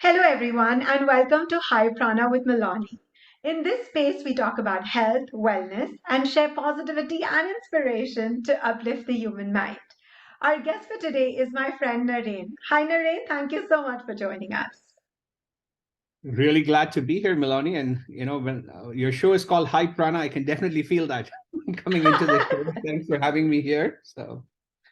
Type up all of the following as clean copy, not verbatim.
Hello, everyone, and welcome to High Prana with Milani. In this space, we talk about health, wellness, and share positivity and inspiration to uplift the human mind. Our guest for today is my friend Naren. Hi, Naren. Thank you so much for joining us. Really glad to be here, Milani. And when your show is called High Prana, I can definitely feel that coming into the show. Thanks for having me here. So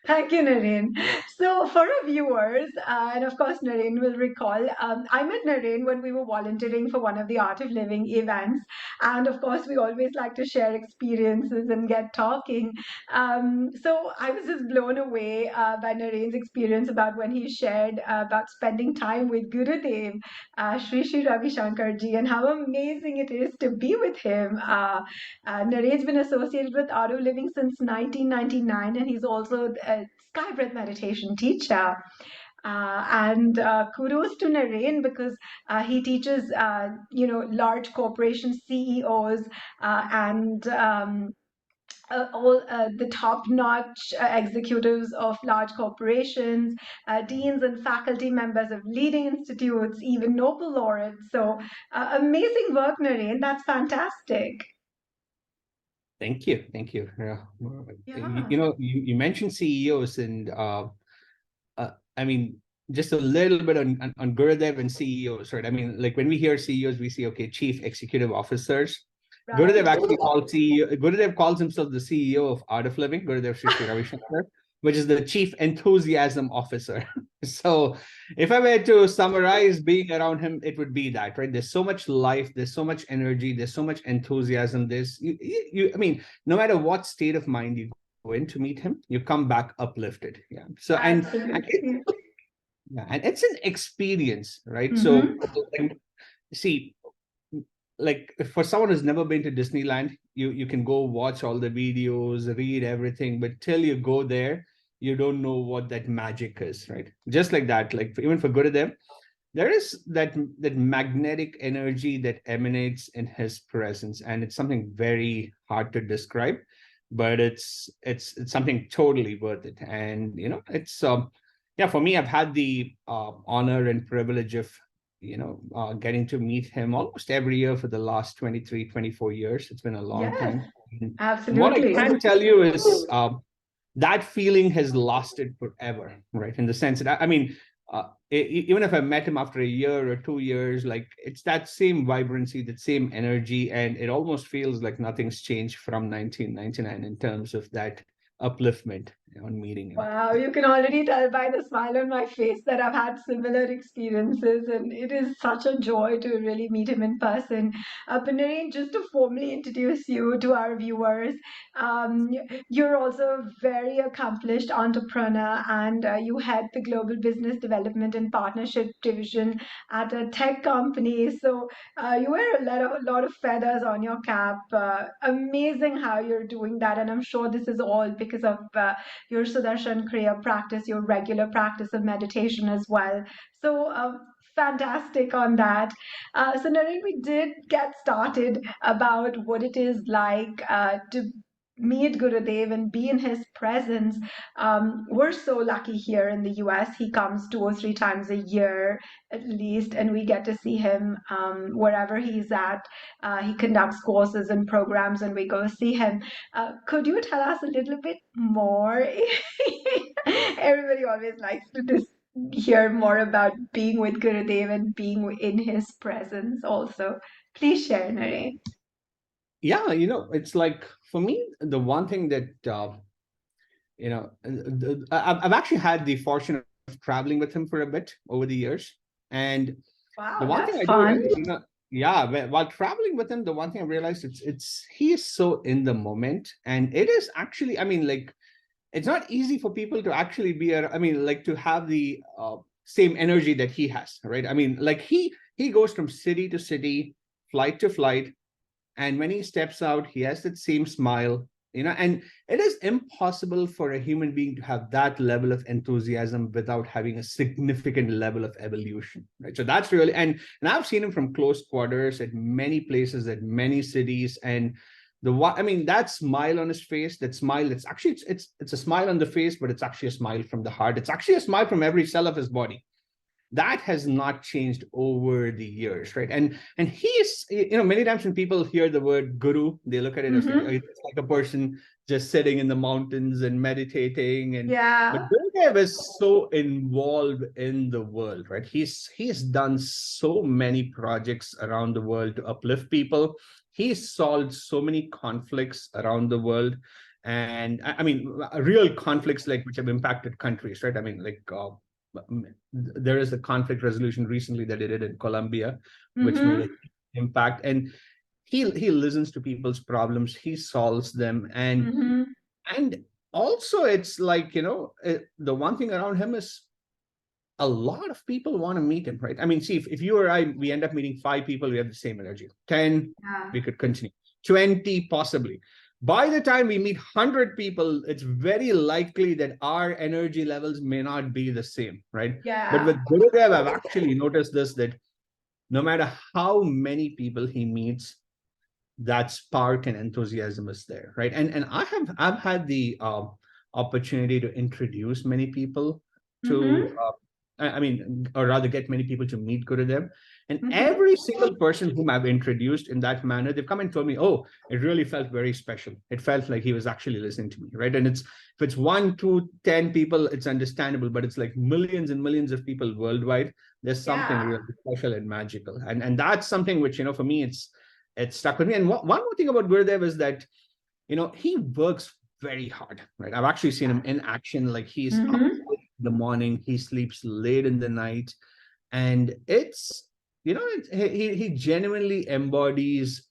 Thank you, Naren. So, for our viewers, and of course, Naren will recall, I met Naren when we were volunteering for one of the Art of Living events. And of course, we always like to share experiences and get talking. So, I was just blown away by Naren's experience about when he shared about spending time with Gurudev, Shri Ravi Shankar ji, and how amazing it is to be with him. Naren's been associated with Art of Living since 1999, and he's also a sky breath meditation teacher. And kudos to Naren because he teaches, large corporation CEOs and all the top-notch executives of large corporations, deans and faculty members of leading institutes, even Nobel laureates. So amazing work, Naren. That's fantastic. thank you. Yeah. Yeah. You mentioned CEOs, and I mean, just a little bit on Gurudev and CEOs, right? I mean, like when we hear CEOs, we see okay, chief executive officers. Right. Gurudev calls himself the CEO of Art of Living, Gurudev Sri Ravi Shankar, which is the chief enthusiasm officer. So if I were to summarize being around him, it would be that, right? There's so much life, there's so much energy, there's so much enthusiasm. I mean, no matter what state of mind you go in to meet him, you come back uplifted. Yeah. So Absolutely. and it's an experience, right? So Mm-hmm. like, see, like for someone who's never been to Disneyland, you can go watch all the videos, read everything, but till you go there, you don't know what that magic is, right? Just like that, like even for Gurudev, there is that magnetic energy that emanates in his presence, and it's something very hard to describe, but it's something totally worth it. And it's yeah, for me, I've had the honor and privilege of getting to meet him almost every year for the last 23, 24 years. It's been a long Yes, time. And what I absolutely. can tell you is that feeling has lasted forever, right? In the sense that, I mean, even if I met him after a year or 2 years, like it's that same vibrancy, that same energy, and it almost feels like nothing's changed from 1999 in terms of that upliftment on meeting him. Wow, you can already tell by the smile on my face that I've had similar experiences, and it is such a joy to really meet him in person. Punareen, just to formally introduce you to our viewers, you're also a very accomplished entrepreneur, and you head the global business development and partnership division at a tech company. So you wear a lot of feathers on your cap. Amazing how you're doing that, and I'm sure this is all because of your Sudarshan Kriya practice, your regular practice of meditation as well. So, fantastic on that. So, Naren, we did get started about what it is like to meet Gurudev and be in his presence. We're so lucky here in the US. He comes 2 or 3 times a year at least, and we get to see him wherever he's at. He conducts courses and programs, and we go see him. Could you tell us a little bit more? Everybody always likes to just hear more about being with Gurudev and being in his presence also. Please share, Naren. Yeah, it's like for me, the one thing that I've actually had the fortune of traveling with him for a bit over the years, and the Wow, one thing that's I do, fun. yeah, while traveling with him, the one thing I realized it's he is so in the moment, and it is actually, I mean, like it's not easy for people to actually I mean, like to have the same energy that he has, right? I mean, like he goes from city to city, flight to flight, and when he steps out, he has that same smile, and it is impossible for a human being to have that level of enthusiasm without having a significant level of evolution, right? So that's really, and I've seen him from close quarters at many places, at many cities, and I mean, that smile on his face, that smile, it's actually, it's a smile on the face, but it's actually a smile from the heart. It's actually a smile from every cell of his body. that has not changed over the years, right? And he is, many times when people hear the word guru, they look at it as like, Mm-hmm. it's like a person just sitting in the mountains and meditating. And but Yeah. Gurudev is so involved in the world, right? He's done so many projects around the world to uplift people. He's solved so many conflicts around the world. And I mean, real conflicts like which have impacted countries, right? I mean, like there is a conflict resolution recently that they did in Colombia, which made Mm-hmm. an impact. And he listens to people's problems, he solves them. Mm-hmm. And also it's like, the one thing around him is a lot of people want to meet him, right? I mean, see, if you or I, we end up meeting 5 people, we have the same energy. 10, Yeah. we could continue. 20, possibly. By the time we meet 100 people, it's very likely that our energy levels may not be the same, right? But Yeah. with Gurudev, I've actually noticed this, that no matter how many people he meets, that spark and enthusiasm is there, right? And I've had the opportunity to introduce many people to Mm-hmm. I mean, or rather get many people to meet Gurudev. And Mm-hmm. every single person whom I've introduced in that manner, they've come and told me, oh, it really felt very special. It felt like he was actually listening to me, right? And if it's 1, 2, 10 people, it's understandable, but it's like millions and millions of people worldwide. There's something Yeah. really special and magical. And that's something which, for me, it's stuck with me. And one more thing about Gurudev is that, he works very hard, right? I've actually seen him in action. Like he's up Mm-hmm. in the morning, he sleeps late in the night, and it's he genuinely embodies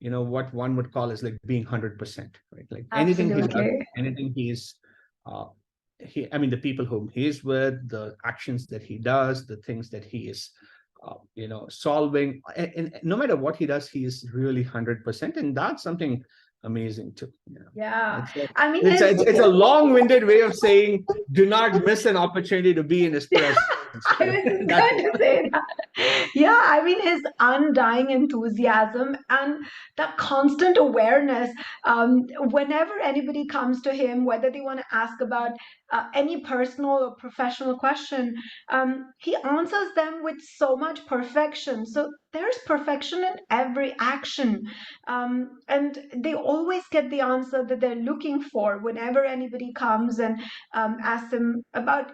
what one would call as like being 100%, right? Like anything he does, Absolutely. anything he's uh I mean, the people whom he's with, the actions that he does, the things that he is solving, and no matter what he does, he is really 100%. And that's something amazing too. Yeah. It's a, I mean, it's a, his it's a long-winded way of saying do not miss an opportunity to be in his presence. I was That's going to say that. Yeah, I mean, his undying enthusiasm and that constant awareness. Whenever anybody comes to him, whether they want to ask about any personal or professional question, he answers them with so much perfection. So there's perfection in every action. And they always get the answer that they're looking for whenever anybody comes and asks them about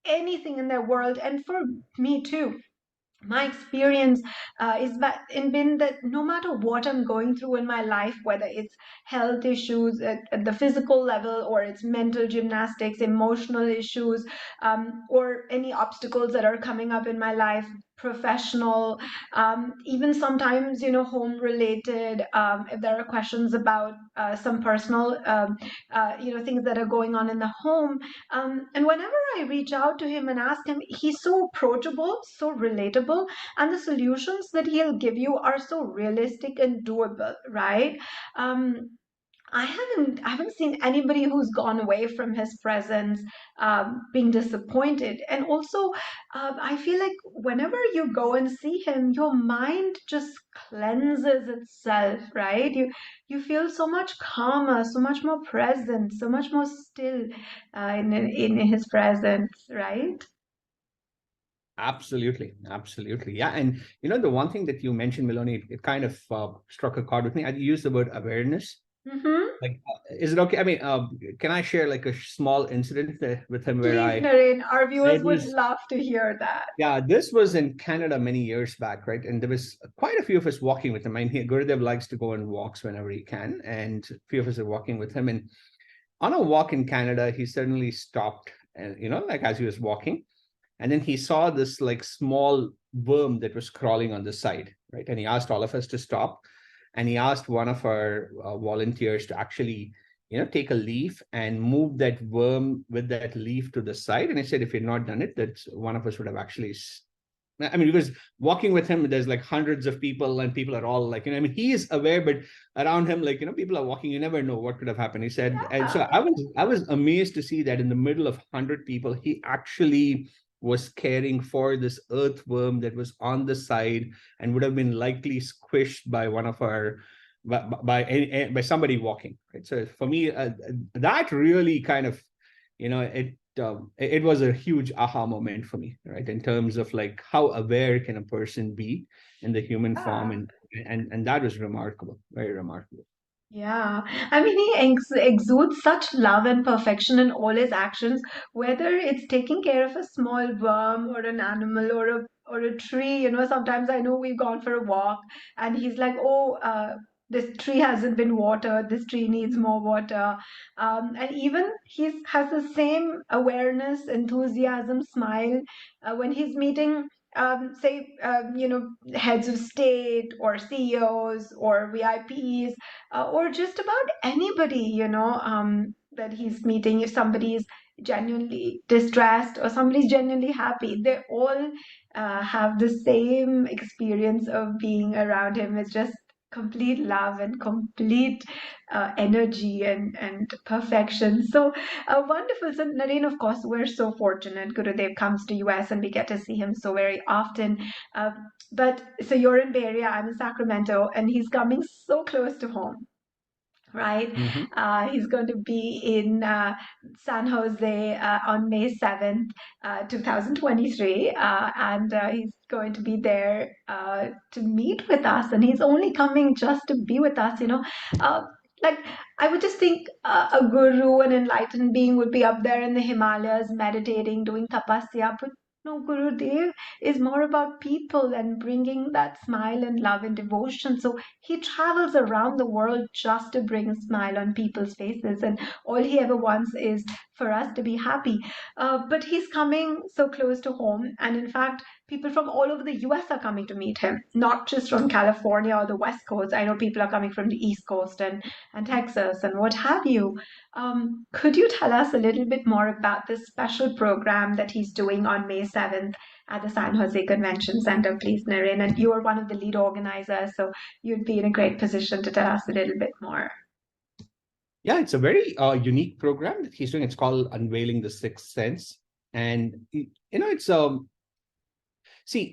anything in their world. And for me too, my experience is that in been that no matter what I'm going through in my life, whether it's health issues at the physical level, or it's mental gymnastics, emotional issues, or any obstacles that are coming up in my life, professional, even sometimes home related, if there are questions about some personal things that are going on in the home, and whenever I reach out to him and ask him, he's so approachable, so relatable, and the solutions that he'll give you are so realistic and doable, right? Um, I haven't seen anybody who's gone away from his presence being disappointed. And also, I feel like whenever you go and see him, your mind just cleanses itself, right? You feel so much calmer, so much more present, so much more still in his presence, right? absolutely, absolutely. Yeah. And the one thing that you mentioned, Melanie, it kind of struck a chord with me. I used the word awareness. Mm-hmm. Like, is it okay? I mean, can I share like a small incident with him where Please, Naren, our viewers it would was, love to hear that. yeah, this was in Canada many years back, right? And there was quite a few of us walking with him. I mean, Gurudev likes to go on walks whenever he can, and a few of us are walking with him. And on a walk in Canada, he suddenly stopped, and like as he was walking, and then he saw this like small worm that was crawling on the side, right? And he asked all of us to stop, and he asked one of our volunteers to actually take a leaf and move that worm with that leaf to the side. And he said if he had not done it, that one of us would have actually I mean, because walking with him, there's like hundreds of people, and people are all like, I mean, he is aware, but around him, like, people are walking. You never know what could have happened. He said, and so Yeah. I was amazed to see that in the middle of 100 people, he actually was caring for this earthworm that was on the side and would have been likely squished by one of our by somebody walking. Right. So for me, that really kind of, it it was a huge aha moment for me, right? In terms of like how aware can a person be in the human form, Yeah. and that was remarkable, very remarkable. Yeah, I mean, he exudes such love and perfection in all his actions, whether it's taking care of a small worm or an animal or a tree. You know, sometimes I know we've gone for a walk, and he's like, "Oh, this tree hasn't been watered. This tree needs more water." And even has the same awareness, enthusiasm, smile when he's meeting say heads of state or CEOs or VIPs or just about anybody, that he's meeting. If somebody is genuinely distressed or somebody's genuinely happy, they all have the same experience of being around him. It's just complete love and complete energy and perfection. So wonderful. So Naren, of course, we're so fortunate. Gurudev comes to US and we get to see him so very often. Uh, but so you're in Bay Area, I'm in Sacramento, and he's coming so close to home, right? Hmm. He's going to be in San Jose on May 7th, 2023, and he's going to be there to meet with us. And he's only coming just to be with us, Uh, like, I would just think a guru, an enlightened being, would be up there in the Himalayas meditating, doing tapasya. But no, Gurudev is more about people and bringing that smile and love and devotion. So he travels around the world just to bring a smile on people's faces, and all he ever wants is for us to be happy. But he's coming so close to home, and in fact, people from all over the US are coming to meet him, not just from California or the West Coast. I know people are coming from the East Coast and Texas and what have you. Could you tell us a little bit more about this special program that he's doing on May 7th at the San Jose Convention Center, please, Naren? And you are one of the lead organizers, so you'd be in a great position to tell us a little bit more. Yeah, it's a very unique program that he's doing. It's called Unveiling the Sixth Sense, and it's see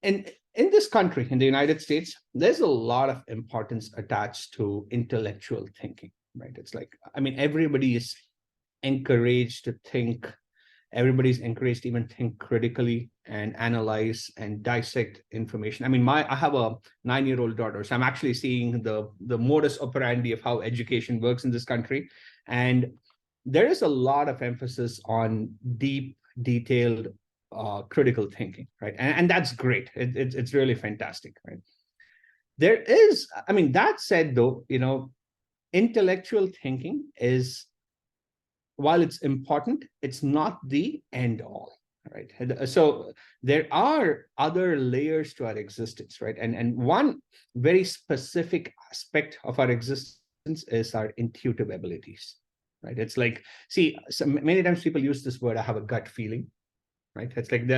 in this country, in the United States, there's a lot of importance attached to intellectual thinking, right? It's like, I mean, everybody is encouraged to think. Everybody's encouraged to even think critically and analyze and dissect information. I mean, I have a 9-year-old daughter, so I'm actually seeing the modus operandi of how education works in this country. And there is a lot of emphasis on deep, detailed, critical thinking, right? And that's great. It's really fantastic, right? There is, I mean, that said, though, intellectual thinking is, while it's important, it's not the end all, right? So there are other layers to our existence, right? And one very specific aspect of our existence is our intuitive abilities, right? It's like, see, so many times people use this word, I have a gut feeling, right? It's like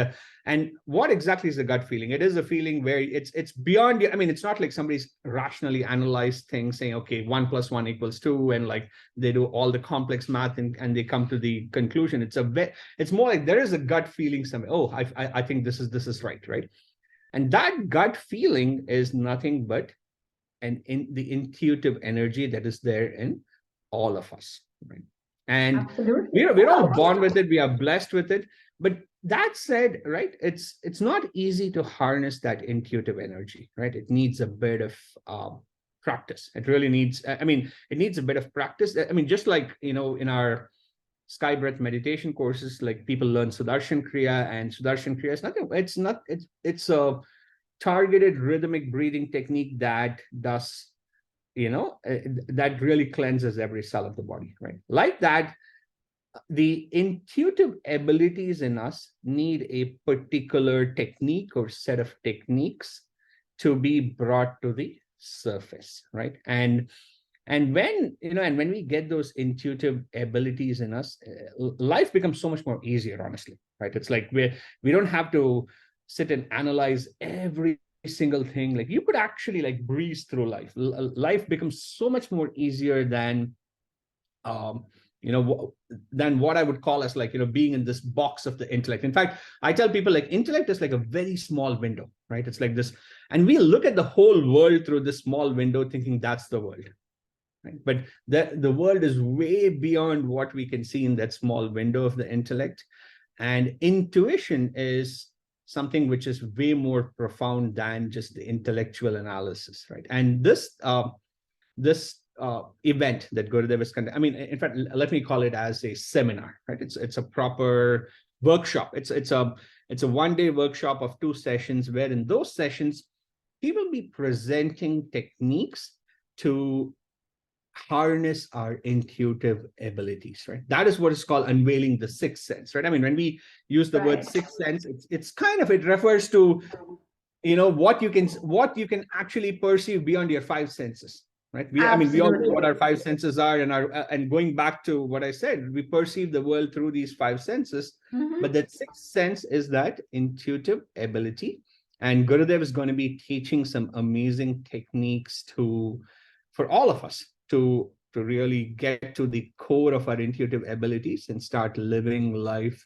and what exactly is the gut feeling? It is a feeling where it's beyond, I mean, it's not like somebody's rationally analyzed things saying, okay, 1 + 1 = 2, and like they do all the complex math and they come to the conclusion. It's more like there is a gut feeling somewhere. Oh, I think this is right? And that gut feeling is nothing but the intuitive energy that is there in all of us, right? And Absolutely. we're all born with it. We are blessed with it. But that said, right, it's not easy to harness that intuitive energy, right? It needs a bit of practice. It really needs, I mean, it needs a bit of practice. I mean, just like, in our sky breath meditation courses, like people learn Sudarshan Kriya, and Sudarshan Kriya is nothing. It's a targeted rhythmic breathing technique that does, that really cleanses every cell of the body, right? Like that, the intuitive abilities in us need a particular technique or set of techniques to be brought to the surface, right? And when we get those intuitive abilities in us, life becomes so much more easier, honestly, right? It's like we don't have to sit and analyze every single thing. Like, you could actually like breeze through life. Life becomes so much more easier than um than what I would call as like, being in this box of the intellect. In fact, I tell people, like, intellect is like a very small window, right? It's like this, and we look at the whole world through this small window thinking that's the world. right? But the world is way beyond what we can see in that small window of the intellect. And intuition is something which is way more profound than just the intellectual analysis, right? And this event that Gurudev is conducting, I mean, in fact, let me call it as a seminar, right? It's a proper workshop. It's a 1 day workshop of 2 sessions, where in those sessions he will be presenting techniques to harness our intuitive abilities, right? That is what is called unveiling the sixth sense, right? I mean, when we use the word Right. sixth sense, it's kind of, it refers to, what you can actually perceive beyond your five senses, right? I mean, we all know Absolutely. what our five senses are, and going back to what I said, we perceive the world through these five senses. Mm-hmm. But that sixth sense is that intuitive ability, and Gurudev is going to be teaching some amazing techniques for all of us to really get to the core of our intuitive abilities and start living life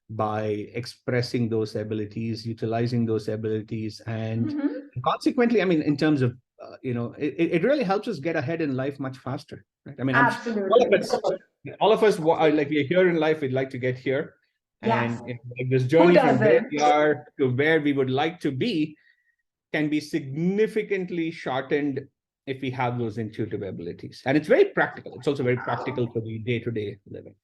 by expressing those abilities, utilizing those abilities, and Mm-hmm. consequently, I mean, in terms of it really helps us get ahead in life much faster, right? I mean, all of Absolutely. us, like, we're here in life, we'd like to get here, Yes. and like, this Who journey from where doesn't? we are to where we would like to be can be significantly shortened if we have those intuitive abilities. And it's very practical. It's also very practical for the day-to-day living.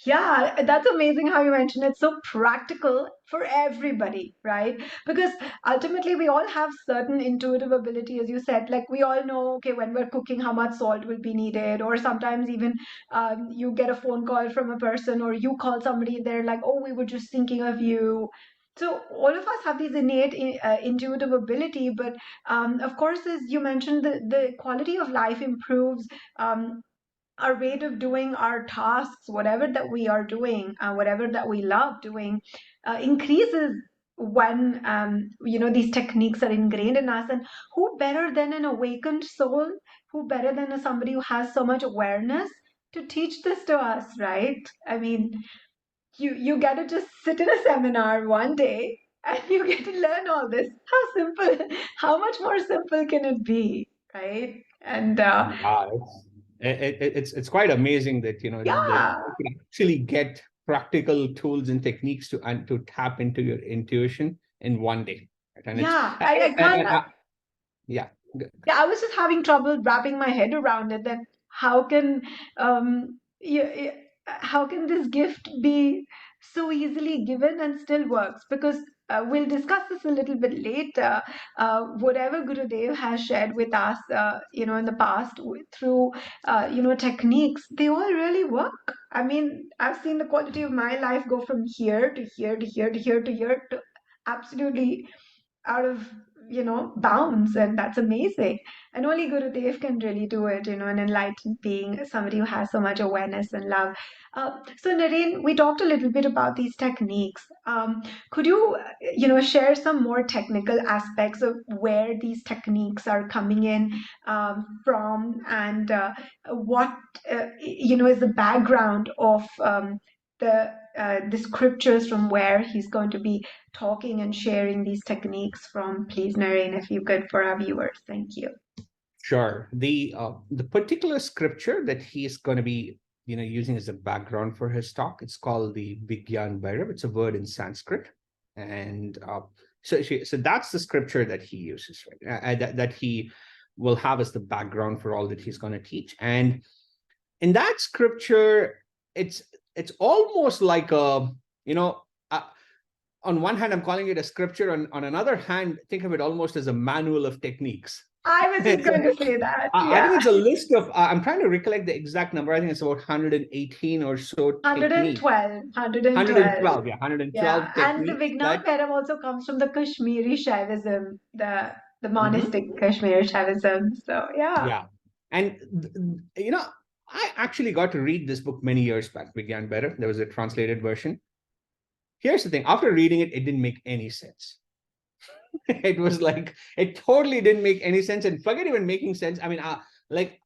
Yeah, that's amazing how you mentioned it's so practical for everybody, right? Because ultimately we all have certain intuitive ability, as you said. Like we all know, okay, when we're cooking, how much salt will be needed, or sometimes even you get a phone call from a person, or you call somebody, they're like, "Oh, we were just thinking of you." So all of us have these innate intuitive ability, but of course, as you mentioned, the quality of life improves. Our rate of doing our tasks, whatever that we are doing, whatever that we love doing, increases when these techniques are ingrained in us. And who better than an awakened soul? Who better than somebody who has so much awareness to teach this to us, right? I mean, you get to just sit in a seminar 1 day and you get to learn all this. How simple! How much more simple can it be, right? And Yeah, it's quite amazing that that yeah. you can actually get practical tools and techniques to tap into your intuition in 1 day, right? And it's Yeah, I can't. yeah. Yeah, I was just having trouble wrapping my head around it. That how can how can this gift be so easily given and still works? Because we'll discuss this a little bit later. Whatever Gurudev has shared with us, in the past through techniques, they all really work. I mean, I've seen the quality of my life go from here to here to here to here to here to absolutely out of bounds, and that's amazing. And only Gurudev can really do it, an enlightened being, somebody who has so much awareness and love. So Naren, we talked a little bit about these techniques. Could you share some more technical aspects of where these techniques are coming in from, and what is the background of the scriptures from where he's going to be talking and sharing these techniques from? Please, Naren, if you could, for our viewers. Thank you. Sure. The particular scripture that he's going to be using as a background for his talk, it's called the Vigyan Bhairav. It's a word in Sanskrit, and so that's the scripture that he uses, right? That he will have as the background for all that he's going to teach. And in that scripture, it's almost like uh, on one hand, I'm calling it a scripture. On another hand, think of it almost as a manual of techniques. I was just going to say that. I think Yeah. it's a list of, I'm trying to recollect the exact number. I think it's about 118 or so techniques. 112. 112. 112, yeah, 112 Yeah. And the techniques Vignan that. Bhairav also comes from the Kashmiri Shaivism, the Mhm. monastic Kashmiri Shaivism. So, yeah. Yeah. And, I actually got to read this book many years back, Began Better. There was a translated version. Here's the thing, after reading it, it didn't make any sense. It was like, it totally didn't make any sense. And forget even making sense. I mean, like,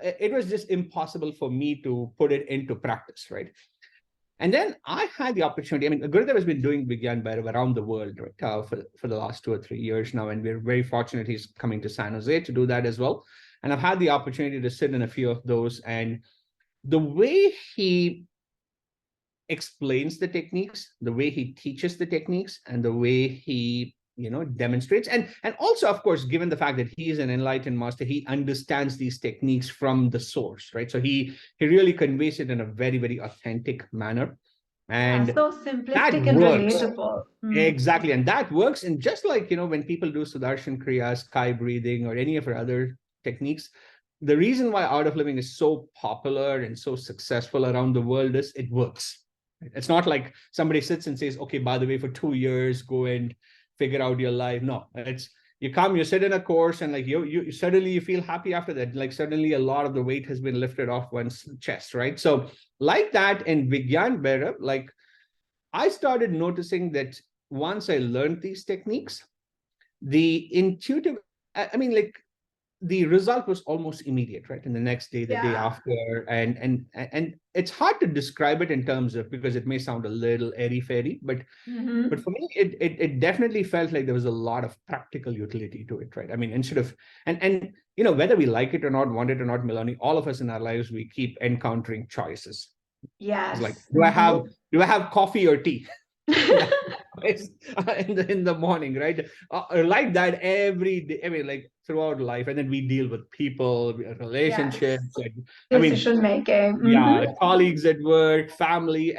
it was just impossible for me to put it into practice, right? And then I had the opportunity. I mean, Gurudev has been doing Vigyan Bhairav around the world, right, for the last 2 or 3 years now. And we're very fortunate he's coming to San Jose to do that as well. And I've had the opportunity to sit in a few of those, and the way he explains the techniques, the way he teaches the techniques, and the way he demonstrates, and also, of course, given the fact that he is an enlightened master, he understands these techniques from the source, right? So he really conveys it in a very, very authentic manner, Yeah, and so that simplistic and works. relatable. Mm. Exactly. And that works. And just like, when people do Sudarshan Kriya, sky breathing, or any of our other techniques, the reason why Art of Living is so popular and so successful around the world is it works. It's not like somebody sits and says, okay, by the way, for 2 years, go and figure out your life. No, it's, you come, you sit in a course, and like you suddenly you feel happy after that. Like suddenly a lot of the weight has been lifted off one's chest, right? So like that in Vigyan Bhairav, like I started noticing that once I learned these techniques, the intuitive, I mean, like the result was almost immediate, right? And the next day, the day Yeah. after, and it's hard to describe it in terms of, because it may sound a little airy fairy, but Mm-hmm. for me, it definitely felt like there was a lot of practical utility to it, right? I mean, instead of, and whether we like it or not, want it or not, Milani, all of us in our lives, we keep encountering choices. It's like, Yes. do I Mm-hmm. have do I have coffee or tea? That is, in the morning, right? Like that every day. I mean, like throughout life, and then we deal with people, Yes. relationships, and I mean, Decision making. yeah, Mm-hmm. colleagues at work, family.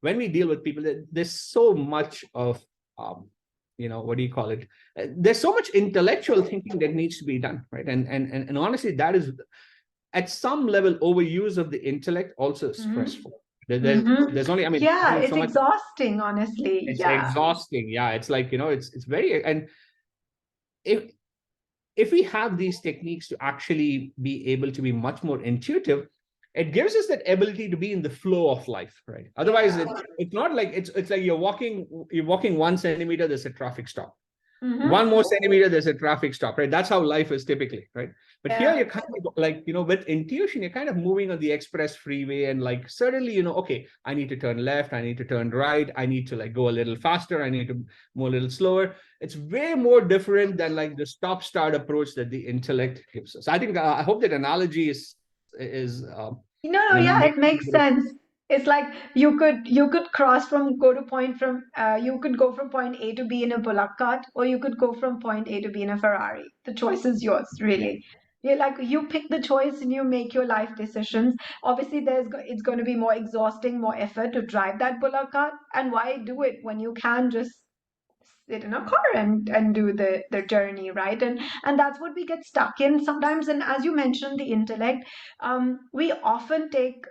When we deal with people, there's so much of, what do you call it? There's so much intellectual thinking that needs to be done, right? And honestly, that is at some level overuse of the intellect also is Mm-hmm. stressful. There's Mm-hmm. only, I mean, there's Yeah, only so it's much. exhausting, honestly. It's Yeah. exhausting. Yeah, it's like, it's very, and if if we have these techniques to actually be able to be much more intuitive, it gives us that ability to be in the flow of life, right? Otherwise, Yeah. it's not like, it's like you're walking 1 centimeter, there's a traffic stop. One Mm-hmm. more centimeter, there's a traffic stop, right? That's how life is typically, right? But here Yeah. you're kind of like, with intuition, you're kind of moving on the express freeway, and like suddenly, okay, I need to turn left, I need to turn right, I need to like go a little faster, I need to move a little slower. It's way more different than like the stop start approach that the intellect gives us. I think, I hope that analogy is No, no, yeah, it makes makes sense. It's like you could cross from go to point from you could go from point A to B in a bullock cart, or you could go from point A to B in a Ferrari. The choice is yours, really. You're like you pick the choice and you make your life decisions. Obviously, it's going to be more exhausting, more effort to drive that bullock cart, and why do it when you can just sit in a car and do the journey, right? And that's what we get stuck in sometimes. And as you mentioned, the intellect, we often take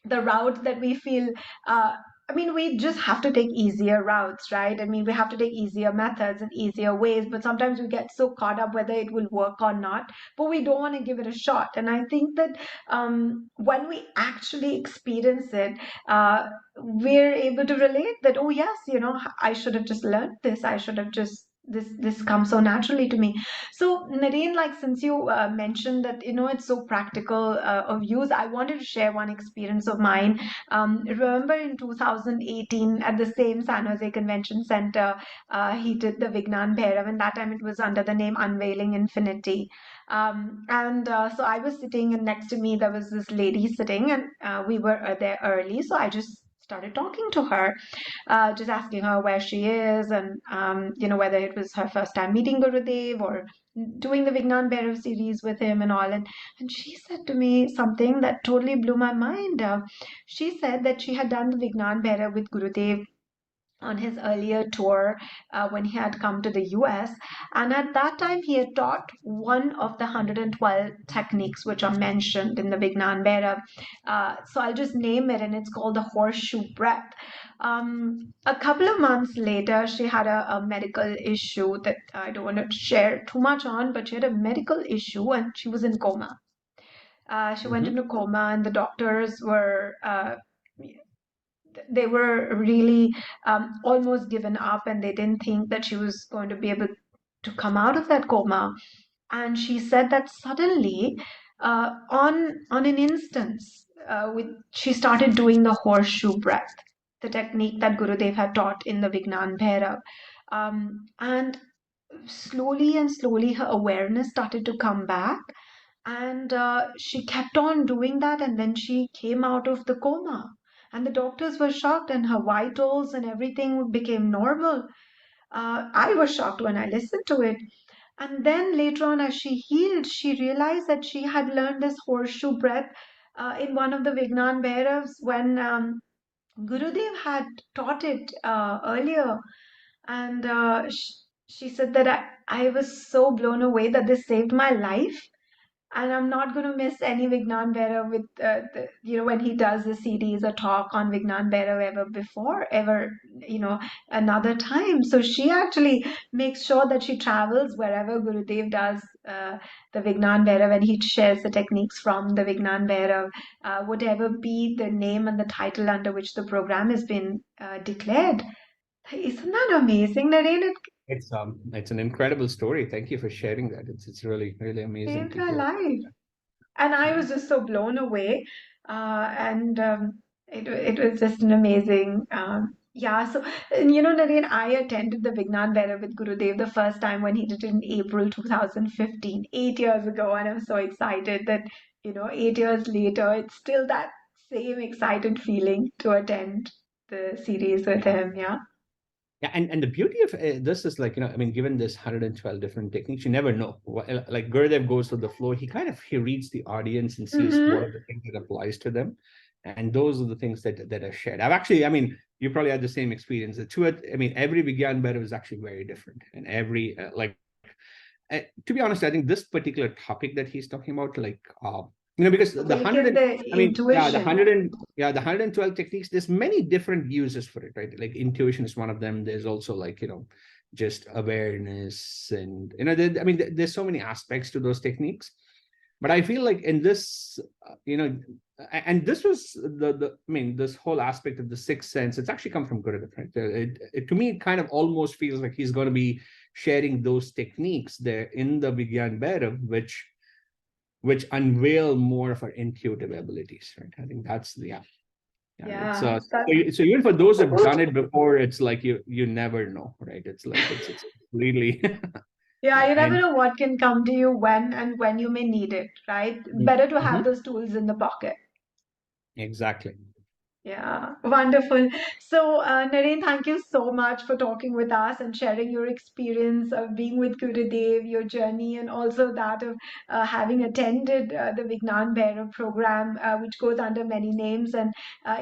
the route that we feel uh, I mean, we just have to take easier routes, right? I mean, we have to take easier methods and easier ways, but sometimes we get so caught up whether it will work or not, but we don't want to give it a shot. And I think that when we actually experience it, we're able to relate that, oh yes, I should have just learned this, I should have just this comes so naturally to me. So Naren, like since you mentioned that it's so practical of use, I wanted to share one experience of mine. Remember in 2018 at the same San Jose Convention Center, he did the Vignan Bhairav, and that time it was under the name Unveiling Infinity. And so I was sitting, and next to me there was this lady sitting, and we were there early, so I just started talking to her, just asking her where she is, and whether it was her first time meeting Gurudev or doing the Vignan Bhairav series with him and all. And she said to me something that totally blew my mind. She said that she had done the Vignan Bhairav with Gurudev on his earlier tour when he had come to the US. And at that time, he had taught one of the 112 techniques which are mentioned in the Vignan Bhairav. So I'll just name it, and it's called the horseshoe breath. A couple of months later, she had a medical issue that I don't want to share too much on, but she had a medical issue and she was in coma. She went Mhm. into coma, and the doctors were they were really almost given up, and they didn't think that she was going to be able to come out of that coma. And she said that suddenly, on an instance, she started doing the horseshoe breath, the technique that Gurudev had taught in the Vignan Bhairav. And slowly and slowly her awareness started to come back, and she kept on doing that, and then she came out of the coma, and the doctors were shocked, and her vitals and everything became normal. I was shocked when I listened to it. And then later on, as she healed, she realized that she had learned this horseshoe breath in one of the Vignan Bhairavs when Gurudev had taught it earlier. And she said that I was so blown away that this saved my life, and I'm not going to miss any Vignan Bhairav with when he does the series or talk on Vignan Bhairav ever another time. So she actually makes sure that she travels wherever Gurudev does the Vignan Bhairav, and he shares the techniques from the Vignan Bhairav, whatever be the name and the title under which the program has been declared. Isn't that amazing, Naren? It It's an incredible story. Thank you for sharing that. It's really really amazing saved to her hear. life. And I Yeah. was just so blown away. And it was just an amazing. Yeah, so Naren, I attended the Vignan Bhairav with Gurudev the first time when he did it in April 2015, 8 years ago, and I'm so excited that 8 years later, it's still that same excited feeling to attend the series with Yeah. him. Yeah. Yeah, and the beauty of this is like, I mean, given this 112 different techniques, you never know. Like Gurudev goes with the flow. He reads the audience and sees what Mm-hmm. are the things that applies to them, and those are the things that are shared. I've actually, I mean, you probably had the same experience. The two, I mean, every Vigyan better is actually very different, and every to be honest, I think this particular topic that he's talking about, like, because the hundred Awaken and the I mean, intuition. the 112 techniques, there's many different uses for it, right? Like intuition is one of them. There's also like, just awareness, and I mean, there's so many aspects to those techniques. But I feel like in this, and this was I mean, this whole aspect of the sixth sense, it's actually come from Gurudev, right? To me, it kind of almost feels like he's going to be sharing those techniques there in the Vigyan Bhairav, which unveil more of our intuitive abilities, right? I think that's the yeah. It's Yeah, that. so even for those who've done it before, it's like you never know, right? It's like it's really Yeah, yeah, you never and know what can come to you when and when you may need it, right? Better to have Mhm. those tools in the pocket. Exactly. Yeah, wonderful. So, Naren, thank you so much for talking with us and sharing your experience of being with Gurudev, your journey, and also that of having attended the Vignan Bhairav program, which goes under many names. And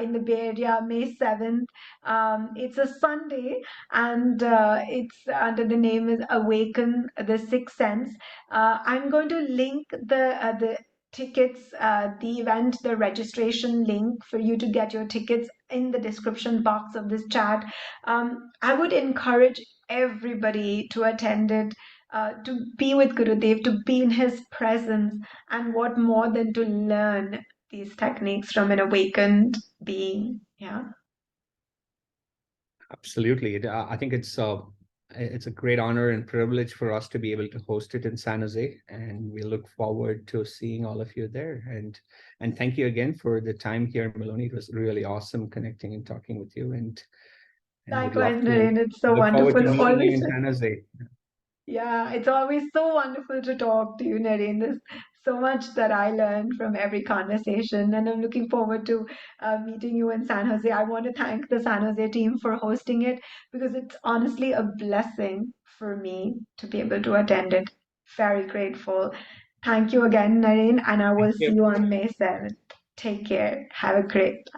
in the Bay Area, May 7th, it's a Sunday, and it's under the name is Awaken, the Sixth Sense. I'm going to link the tickets, the event, the registration link for you to get your tickets in the description box of this chat. I would encourage everybody to attend it, to be with Gurudev, to be in his presence, and what more than to learn these techniques from an awakened being. Yeah. Absolutely. I think it's a great honor and privilege for us to be able to host it in San Jose, and we look forward to seeing all of you there. And thank you again for the time here, Maloney. It was really awesome connecting and talking with you, and would Likewise, love to Naren, it's so look forward to wonderful. meeting you Always. in San Jose. Yeah, it's always so wonderful to talk to you, Naren. There's so much that I learned from every conversation, and I'm looking forward to meeting you in San Jose. I want to thank the San Jose team for hosting it because it's honestly a blessing for me to be able to attend it. Very grateful. Thank you again, Naren, and I will Thank see you. you on May 7th. Take care. Have a great